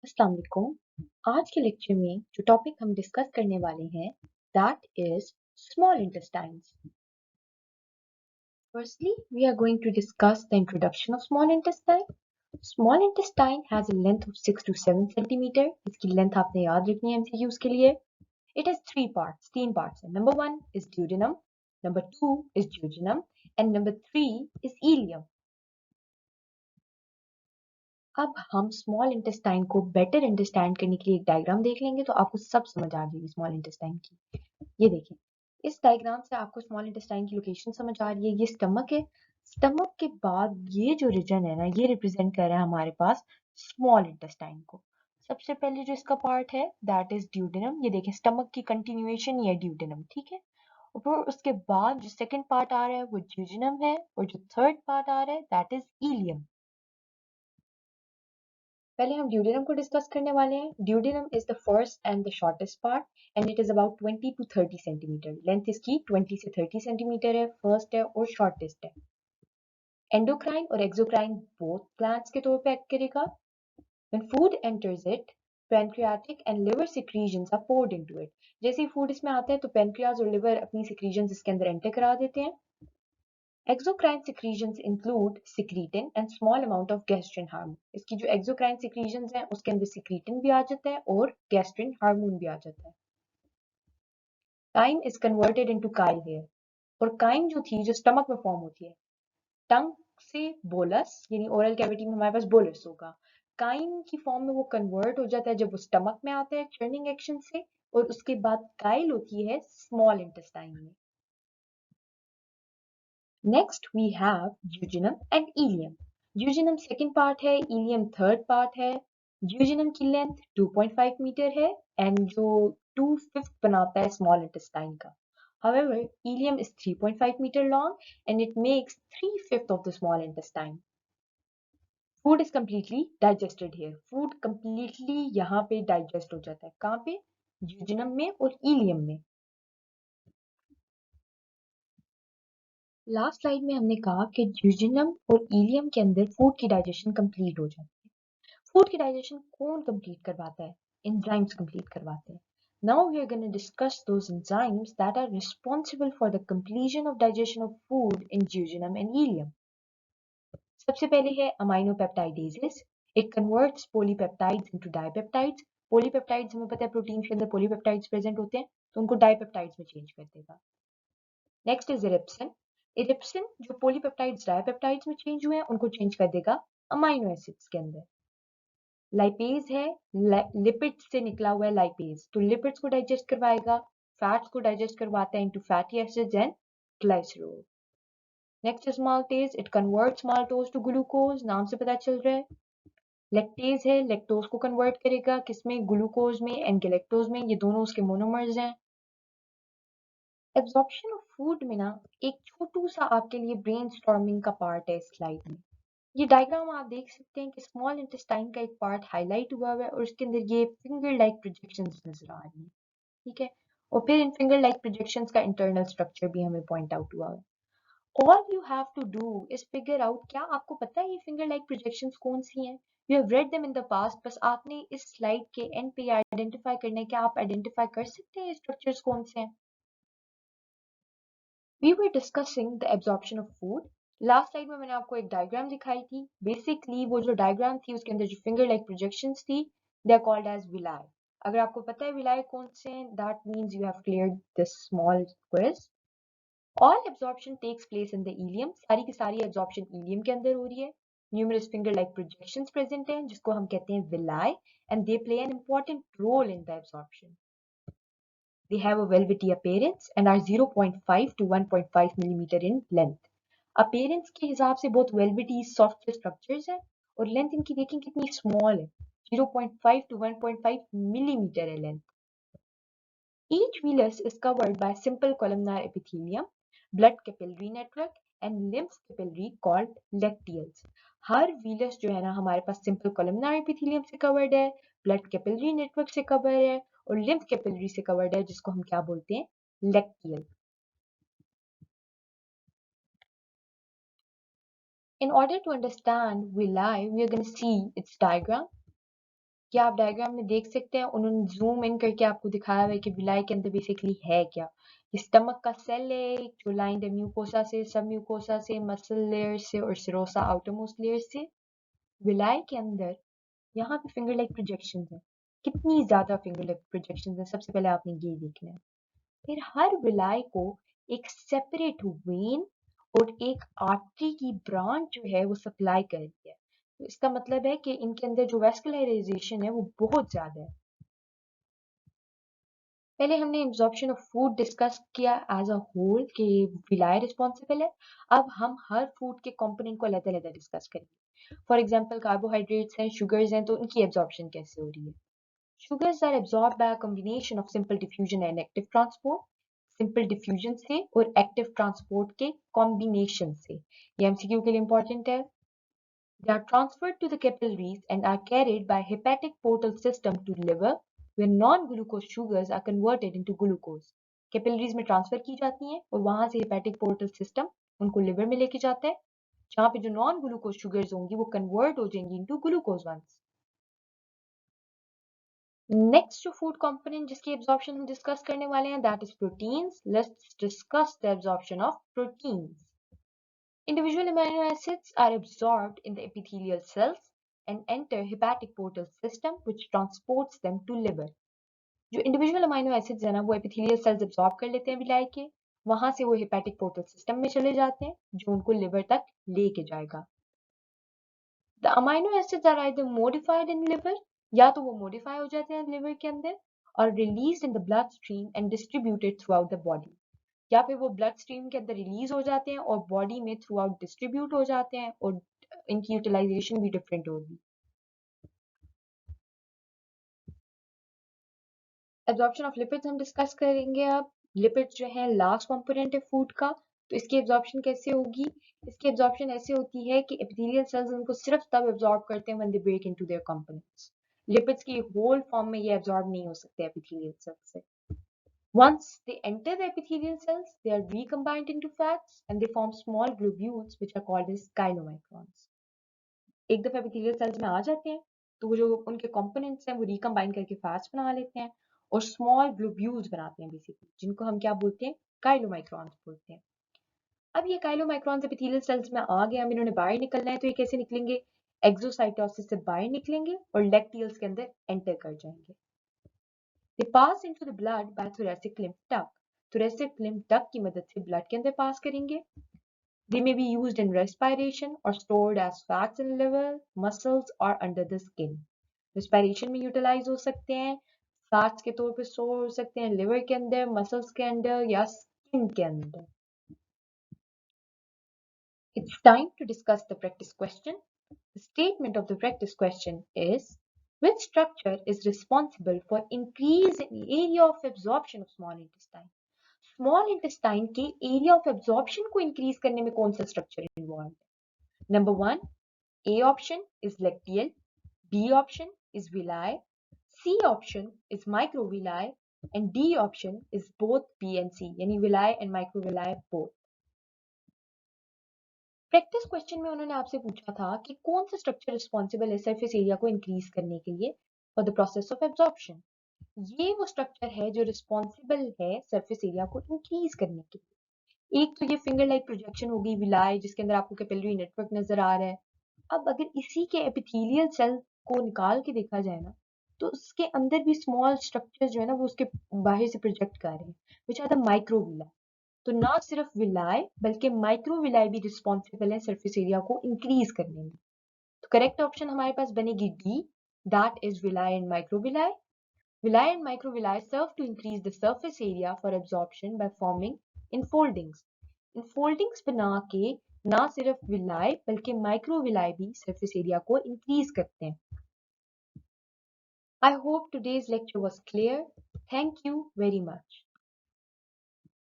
अस्सलाम वालेकुम। आज के लेक्चर में जो टॉपिक हम डिस्कस करने वाले हैं that is small intestines. Firstly, we are going to discuss the introduction of small intestine. Small intestine has a length of 6 to 7 centimeter. इसकी लेंथ आपने याद रखनी है एमसीक्यूज के लिए। It has three parts, तीन parts है। Number 1 is duodenum, number 2 is duodenum and number 3 is ileum. अब हम स्मॉल इंटेस्टाइन को बेटर अंडरस्टैंड करने के लिए एक डायग्राम देख लेंगे तो आपको सब समझ आ जाएगी स्मॉल इंटेस्टाइन की। ये देखिए, इस डायग्राम से आपको स्मॉल इंटेस्टाइन की लोकेशन समझ आ रही है। ये स्टमक है। स्टमक के बाद ये जो रीजन है ना, ये रिप्रेजेंट कर रहा है हमारे पास स्मॉल इंटेस्टाइन को। सबसे पहले जो इसका पार्ट है दैट इज ड्यूडेनम। ये देखिए, स्टमक की कंटिन्यूएशन ये ड्यूडेनम, ठीक है। और फिर उसके बाद जो सेकंड पार्ट आ रहा है वो ड्यूडेनम है और जो थर्ड पार्ट आ रहा है दैट इज इलियम। पहले हम ड्यूडेनम को डिस्कस करने वाले हैं। Duodenum is the first and the shortest part and it is about 20 to 30 centimetre. Length इसकी 20 से 30 सेंटीमीटर है, फर्स्ट है और शॉर्टेस्ट है। एंडोक्राइन और एक्सोक्राइन बोथ ग्लैंड्स के तौर पे एक्ट करेगा। When food enters it, pancreatic and liver secretions are poured into it. जैसे ही फूड इसमें आता है तो पेनक्रियाज और लिवर अपनी secretions इसके अंदर एंटर करा देते हैं। Exocrine secretions include secretin and small amount of gastrin hormone. इसकी जो exocrine secretions हैं उसके अंदर secretin भी आ जाता है और gastrin hormone भी आ जाता है। Chyme is converted into chyle hair और chyme जो थी जो स्टमक में फॉर्म होती है, टंग से बोलस यानी ओरल कैविटी में हमारे पास बोलस होगा। काइम की फॉर्म में वो कन्वर्ट हो जाता है जब वो स्टमक में आता है चर्निंग एक्शन से, और उसके बाद काइल होती है स्मॉल इंटेस्टाइन में। Next we have duodenum and ileum. Duodenum second part है, ileum third part है। duodenum की लेंथ 2.5 मीटर है एंड जो 2/5 बनाता है स्मॉल इंटेस्टाइन का। However, ileum is 3.5 meter long and it makes 3/5 of the small intestine. Food is completely digested here. Food completely यहाँ पे digest हो जाता है। कहाँ पे? duodenum में और ileum में। लास्ट स्लाइड में हमने कहा कि ड्यूजेनम और इलियम के अंदर फूड की डाइजेशन कंप्लीट हो जाती है। फूड की डाइजेशन कौन कंप्लीट करवाता है? एंजाइम्स कंप्लीट करवाते हैं। Now we are going to discuss those enzymes that are responsible for the completion of digestion of food in duodenum and ileum. सबसे पहले है aminopeptidases. It converts polypeptides into dipeptides. Polypeptides हमें पता है protein के अंदर polypeptides present होते हैं, तो उनको डाइपेप्टाइड्स में चेंज कर देगा। Next is इरिप्सिन। इरिप्सिन जो पॉलीपेप्टाइड्स डाइपेप्टाइड्स में चेंज हुए हैं उनको चेंज कर देगा अमाइनो एसिड्स के अंदर। लाइपेज है, लिपिड्स से निकला हुआ है लाइपेज, तो लिपिड्स को डाइजेस्ट करवाएगा, फैट्स को डाइजेस्ट करवाता है into fatty acids and glycerol. Next is maltase. It converts maltose to glucose, नाम से पता चल रहा है। लैक्टेज है, लैक्टोज को कन्वर्ट करेगा किसमें? ग्लूकोज में एंड गैलेक्टोज में, ये दोनों उसके मोनोमर्स हैं। एब्जॉर्प्शन ऑफ फूड में ना एक छोटू सा आपके लिए ब्रेन स्टॉर्मिंग का पार्ट है इस स्लाइड में। ये डायग्राम आप देख सकते हैं कि स्मॉल इंटेस्टाइन का एक पार्ट हाईलाइट हुआ हुआ है और उसके अंदर ये फिंगर लाइक प्रोजेक्शंस नजर आ रही हैं, ठीक है। और फिर इन फिंगर लाइक प्रोजेक्शंस का इंटरनल स्ट्रक्चर भी हमें पॉइंट आउट हुआ है। All you have to do is figure out, क्या आपको पता है ये फिंगर लाइक प्रोजेक्शंस कौन सी हैं? You have read them in the past, बस आपने इस स्लाइड के एंड पे आइडेंटिफाई करना है कि आप आइडेंटिफाई कर सकते हैं ये स्ट्रक्चर्स कौन से हैं। We were discussing the absorption of food. Last slide में मैंने आपको एक डायग्राम दिखाई थी। बेसिकली वो जो डायग्राम थी उसके अंदर जो फिंगर लाइक प्रोजेक्शंस थी they are called as villi. अगर आपको पता है विलाय कौन से हैं, that means you have cleared this small quiz. All absorption takes place in the ileum, सारी की सारी एब्जॉर्प्शन इलियम के अंदर हो रही है। Numerous finger like projections present हैं जिसको हम कहते हैं villi and they play an important role in the absorption. They have a velvety appearance and are 0.5 to 1.5 millimeter in length. Appearance के हिसाब से बहुत velvety soft structures हैं और लेंथ इनकी देखें कितनी स्मॉल है, 0.5 to 1.5 millimeter है length. Each villus is covered by simple columnar epithelium, blood capillary network and lymph capillary called lacteals. Her villus जो है ना हमारे पास simple columnar epithelium से covered है, blood capillary network से covered है और lymph capillary से covered है जिसको हम क्या बोलते हैं? lacteal. In order to understand villi, we are going to see its diagram. क्या आप डायग्राम में देख सकते हैं, उन्होंने जूम इन करके आपको दिखाया हुआ है कि विलाई के अंदर बेसिकली है क्या। ये स्टमक का सेल है जो लाइंड है म्यूकोसा से, सब म्यूकोसा से, मसल लेयर से और सिरोसा आउटरमोस्ट लेयर से। विलाई के अंदर यहाँ पे फिंगर लाइक प्रोजेक्शन है। कितनी ज्यादा फिंगर लाइक प्रोजेक्शन है, सबसे पहले आपने ये देखना है। फिर हर विलाई को एक सेपरेट वेन और एक आर्टरी की ब्रांच जो है वो सप्लाई कर रही है। तो इसका मतलब है कि इनके अंदर जो वेस्कुलराइजेशन है वो बहुत ज्यादा है। पहले हमने एब्जॉर्प्शन ऑफ फूड डिस्कस किया एज अ होल कि विलाई रिस्पॉन्सिबल है। अब हम हर फूड के कंपोनेंट को अलग अलग डिस्कस करेंगे। फॉर एग्जांपल कार्बोहाइड्रेट्स हैं, शुगर्स हैं, तो इनकी एब्जॉर्प्शन कैसे हो रही है। Sugars are absorbed by a combination of simple diffusion and active transport. Simple diffusion से और एक्टिव ट्रांसपोर्ट के कॉम्बिनेशन से। ये एमसीक्यू के लिए इंपॉर्टेंट है। They are transferred to the capillaries and are carried by hepatic portal system to liver, where non-glucose sugars are converted into glucose. Capillaries में transfer की जाती हैं और वहां से हेपेटिक पोर्टल सिस्टम उनको लिवर में लेके जाता है, जहां पे जो नॉन ग्लूकोज शुगर्स होंगी वो कन्वर्ट हो जाएंगी इनटू ग्लूकोज वंस। नेक्स्ट जो फूड कंपोनेंट जिसकी एब्जॉर्प्शन हम डिस्कस करने वाले हैं that is proteins. Let's discuss the absorption of proteins. Individual amino acids are absorbed in the epithelial cells and enter hepatic portal system which transports them to liver. जो individual amino acids है ना वो epithelial cells absorb कर लेते हैं villi के, वहां से वो हेपेटिक पोर्टल सिस्टम में चले जाते हैं जो उनको लिवर तक लेके जाएगा। The amino acids are either modified in liver, या तो वो modify हो जाते हैं liver के अंदर, और released in the bloodstream and distributed throughout the body, या फिर वो ब्लड स्ट्रीम के अंदर रिलीज हो जाते हैं और बॉडी में थ्रू आउट डिस्ट्रीब्यूट हो जाते हैं और इनकी यूटिलाइजेशन भी डिफरेंट होगी। एब्जॉर्प्शन ऑफ लिपिड्स हम डिस्कस करेंगे अब। लिपिड्स जो है लास्ट कंपोनेंट है फूड का, तो इसकी एब्जॉर्प्शन कैसे होगी। इसकी एब्जॉर्प्शन ऐसे होती है कि एपिथेलियल सेल्स उनको सिर्फ तब एब्जॉर्ब करते हैं when they break into their components. Lipids की होल फॉर्म में ये एब्जॉर्ब नहीं हो सकते एपिथेलियल सेल्स से। Once they enter the epithelial cells, they are recombined into fats and they form small globules which are called as chylomicrons. एक दफा epithelial cells में आ जाते हैं तो वो जो उनके components हैं वो recombine करके fats बना लेते हैं और small globules बनाते हैं बेसिकली, जिनको हम क्या बोलते हैं, chylomicrons बोलते हैं। अब ये chylomicrons epithelial cells में आ गए, अब इन्होंने बाहर निकलना है, तो ये कैसे निकलेंगे, एक्सोसाइटोसिस से बाहर निकलेंगे और lacteals के अंदर एंटर कर जाएंगे। They pass into the blood by thoracic lymph duct. Thoracic lymph duct की मदद से blood के अंदर pass करेंगे। They may be used in respiration or stored as fats in liver, muscles or under the skin. Respiration में utilize हो सकते हैं, fats के तौर पे store हो सकते हैं liver के अंदर, muscles के अंदर या skin के अंदर। It's time to discuss the practice question. The statement of the practice question is, which structure is responsible for increase in area of absorption of small intestine? Small intestine के area of absorption को increase करने में कौन सा structure involved है? Number 1, A option is lacteal, B option is villi, C option is microvilli and D option is both B and C, यानी villi and microvilli both. Practice question में उन्होंने आपसे पूछा था कि कौन सा स्ट्रक्चर रिस्पॉन्सिबल है सरफेस एरिया को इंक्रीज करने के लिए for the process of absorption. ये वो स्ट्रक्चर है जो रिस्पॉन्सिबल है सरफेस एरिया को इंक्रीज करने के लिए। एक तो ये फिंगर लाइक प्रोजेक्शन होगी विलाई, जिसके अंदर आपको कैपिलरी नेटवर्क नजर आ रहा है। अब अगर इसी के एपिथेलियल सेल को निकाल के देखा जाए ना, तो उसके अंदर भी स्मॉल स्ट्रक्चर जो है ना वो उसके बाहर से प्रोजेक्ट कर रहे हैं, विच आर द माइक्रोविला। तो ना सिर्फ विलाई बल्कि माइक्रोविलाई भी रिस्पॉन्सिबल है सरफेस एरिया को इंक्रीज करने में। तो करेक्ट ऑप्शन हमारे पास बनेगी D, that is villi and microvilli. Villi and microvilli serve to increase the surface area for absorption by forming infoldings. Infoldings बना के ना सिर्फ विलाई बल्कि माइक्रोविलाई भी सरफेस एरिया को इंक्रीज करते हैं। I hope today's lecture was clear. Thank you very much.